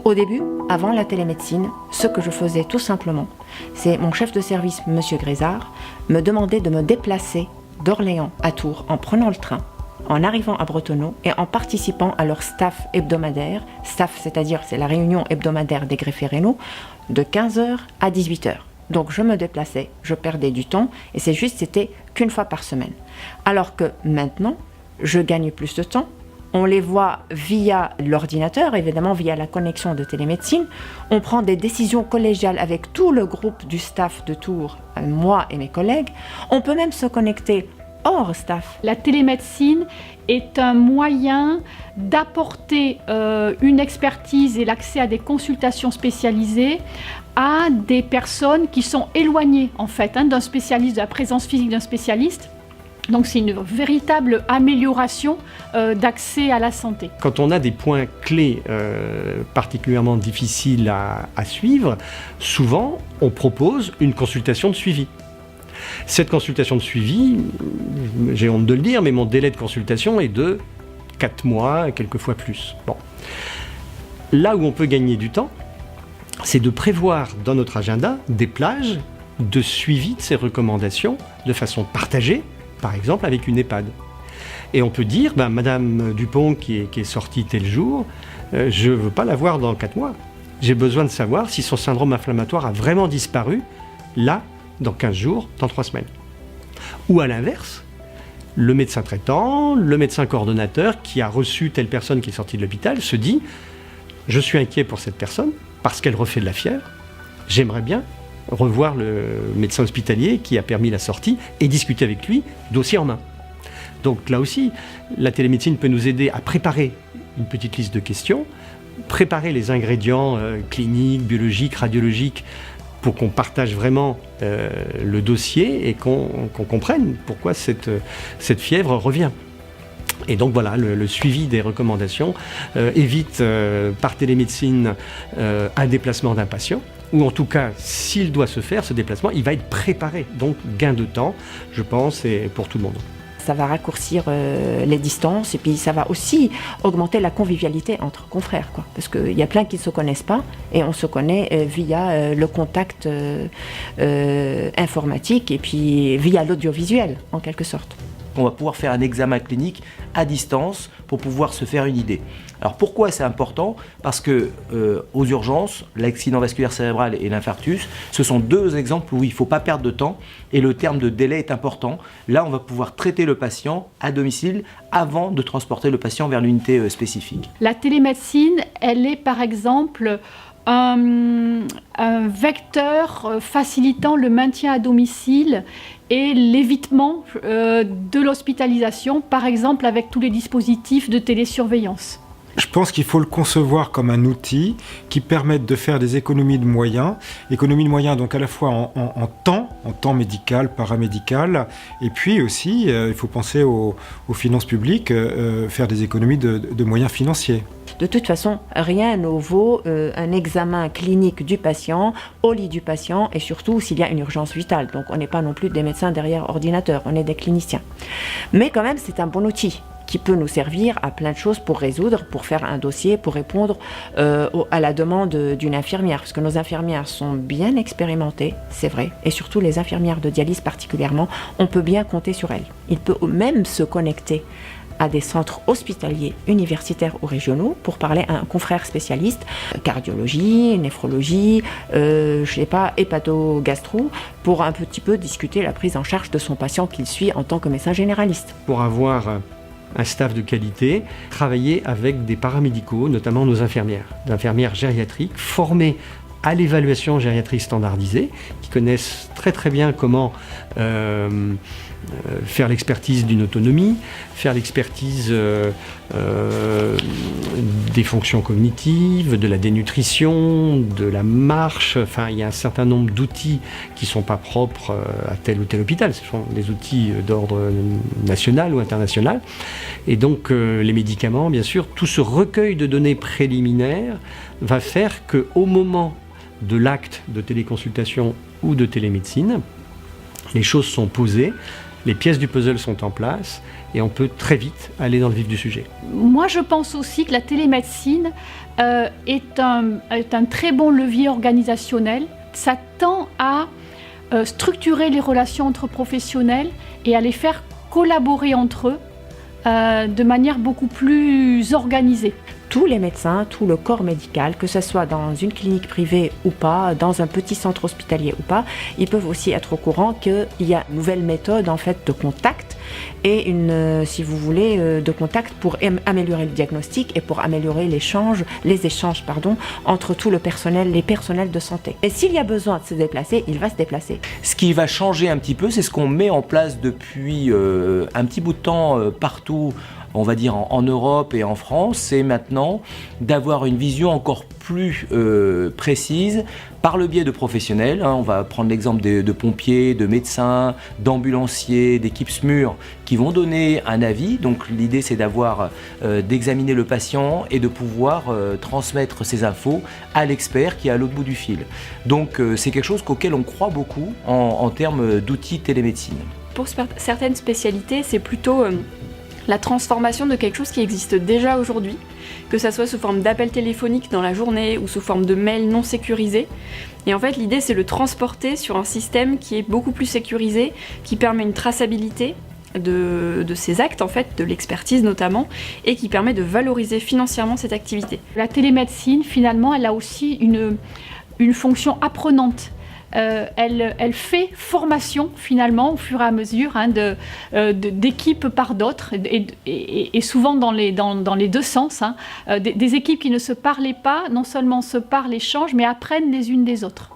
Au début, avant la télémédecine, ce que je faisais tout simplement, c'est mon chef de service, M. Grézard, me demandait de me déplacer d'Orléans à Tours en prenant le train, en arrivant à Bretonneau et en participant à leur staff hebdomadaire. Staff, c'est-à-dire c'est la réunion hebdomadaire des greffés rénaux, de 15h à 18h. Donc je me déplaçais, je perdais du temps et c'était qu'une fois par semaine. Alors que maintenant, je gagne plus de temps. On les voit via l'ordinateur, évidemment via la connexion de télémédecine. On prend des décisions collégiales avec tout le groupe du staff de Tours, moi et mes collègues. On peut même se connecter hors staff. La télémédecine est un moyen d'apporter une expertise et l'accès à des consultations spécialisées à des personnes qui sont éloignées en fait d'un spécialiste, de la présence physique d'un spécialiste. Donc c'est une véritable amélioration d'accès à la santé. Quand on a des points clés particulièrement difficiles à suivre, souvent on propose une consultation de suivi. Cette consultation de suivi, j'ai honte de le dire, mais mon délai de consultation est de 4 mois, quelquefois plus. Bon. Là où on peut gagner du temps, c'est de prévoir dans notre agenda des plages de suivi de ces recommandations de façon partagée, par exemple avec une EHPAD. Et on peut dire, Madame Dupont qui est sortie tel jour, je ne veux pas la voir dans 4 mois. J'ai besoin de savoir si son syndrome inflammatoire a vraiment disparu, là, dans 15 jours, dans 3 semaines. Ou à l'inverse, le médecin traitant, le médecin coordonnateur qui a reçu telle personne qui est sortie de l'hôpital se dit « Je suis inquiet pour cette personne parce qu'elle refait de la fièvre, j'aimerais bien revoir le médecin hospitalier qui a permis la sortie et discuter avec lui, dossier en main. » Donc là aussi, la télémédecine peut nous aider à préparer une petite liste de questions, préparer les ingrédients cliniques, biologiques, radiologiques, pour qu'on partage vraiment le dossier et qu'on comprenne pourquoi cette fièvre revient. Et donc voilà, le suivi des recommandations évite par télémédecine un déplacement d'un patient, ou en tout cas, s'il doit se faire, ce déplacement, il va être préparé. Donc gain de temps, je pense, et pour tout le monde. Ça va raccourcir les distances et puis ça va aussi augmenter la convivialité entre confrères, quoi. Parce qu'il y a plein qui ne se connaissent pas et on se connaît via le contact informatique et puis via l'audiovisuel en quelque sorte. On va pouvoir faire un examen clinique à distance pour pouvoir se faire une idée. Alors pourquoi c'est important ? Parce que aux urgences, l'accident vasculaire cérébral et l'infarctus, ce sont 2 exemples où il ne faut pas perdre de temps et le terme de délai est important. Là, on va pouvoir traiter le patient à domicile avant de transporter le patient vers l'unité spécifique. La télémédecine, elle est par exemple un vecteur facilitant le maintien à domicile et l'évitement de l'hospitalisation, par exemple avec tous les dispositifs de télésurveillance. Je pense qu'il faut le concevoir comme un outil qui permette de faire des économies de moyens. Économies de moyens donc à la fois en temps médical, paramédical, et puis aussi il faut penser aux finances publiques, faire des économies de moyens financiers. De toute façon, rien ne vaut un examen clinique du patient, au lit du patient, et surtout s'il y a une urgence vitale. Donc on n'est pas non plus des médecins derrière ordinateur, on est des cliniciens. Mais quand même, c'est un bon outil qui peut nous servir à plein de choses pour résoudre, pour faire un dossier, pour répondre à la demande d'une infirmière. Parce que nos infirmières sont bien expérimentées, c'est vrai, et surtout les infirmières de dialyse particulièrement, on peut bien compter sur elles. Il peut même se connecter à des centres hospitaliers, universitaires ou régionaux pour parler à un confrère spécialiste, cardiologie, néphrologie, hépato-gastro, pour un petit peu discuter la prise en charge de son patient qu'il suit en tant que médecin généraliste. Pour avoir un staff de qualité, travailler avec des paramédicaux, notamment nos infirmières gériatriques, formées à l'évaluation gériatrique standardisée, qui connaissent très très bien comment faire l'expertise d'une autonomie, faire l'expertise des fonctions cognitives, de la dénutrition, de la marche. Enfin, il y a un certain nombre d'outils qui ne sont pas propres à tel ou tel hôpital. Ce sont des outils d'ordre national ou international. Et donc, les médicaments, bien sûr, tout ce recueil de données préliminaires va faire qu'au moment de l'acte de téléconsultation ou de télémédecine, les choses sont posées, les pièces du puzzle sont en place et on peut très vite aller dans le vif du sujet. Moi, je pense aussi que la télémédecine est un très bon levier organisationnel. Ça tend à structurer les relations entre professionnels et à les faire collaborer entre eux de manière beaucoup plus organisée. Tous les médecins, tout le corps médical, que ce soit dans une clinique privée ou pas, dans un petit centre hospitalier ou pas, ils peuvent aussi être au courant qu'il y a une nouvelle méthode en fait de contact et si vous voulez, de contact pour améliorer le diagnostic et pour améliorer les échanges entre tout le personnel, les personnels de santé. Et s'il y a besoin de se déplacer, il va se déplacer. Ce qui va changer un petit peu, c'est ce qu'on met en place depuis un petit bout de temps partout, on va dire en Europe et en France, c'est maintenant d'avoir une vision encore plus précise par le biais de professionnels. On va prendre l'exemple de pompiers, de médecins, d'ambulanciers, d'équipes SMUR qui vont donner un avis. Donc l'idée c'est d'examiner le patient et de pouvoir transmettre ces infos à l'expert qui est à l'autre bout du fil. Donc c'est quelque chose auquel on croit beaucoup en termes d'outils télémédecine. Pour certaines spécialités, c'est plutôt la transformation de quelque chose qui existe déjà aujourd'hui, que ça soit sous forme d'appel téléphonique dans la journée ou sous forme de mail non sécurisé. Et en fait, l'idée, c'est de le transporter sur un système qui est beaucoup plus sécurisé, qui permet une traçabilité de ces actes, en fait, de l'expertise notamment, et qui permet de valoriser financièrement cette activité. La télémédecine, finalement, elle a aussi une fonction apprenante. Elle fait formation finalement au fur et à mesure d'équipes par d'autres et souvent dans les deux sens. Des équipes qui ne se parlaient pas, non seulement se parlent, échangent, mais apprennent les unes des autres.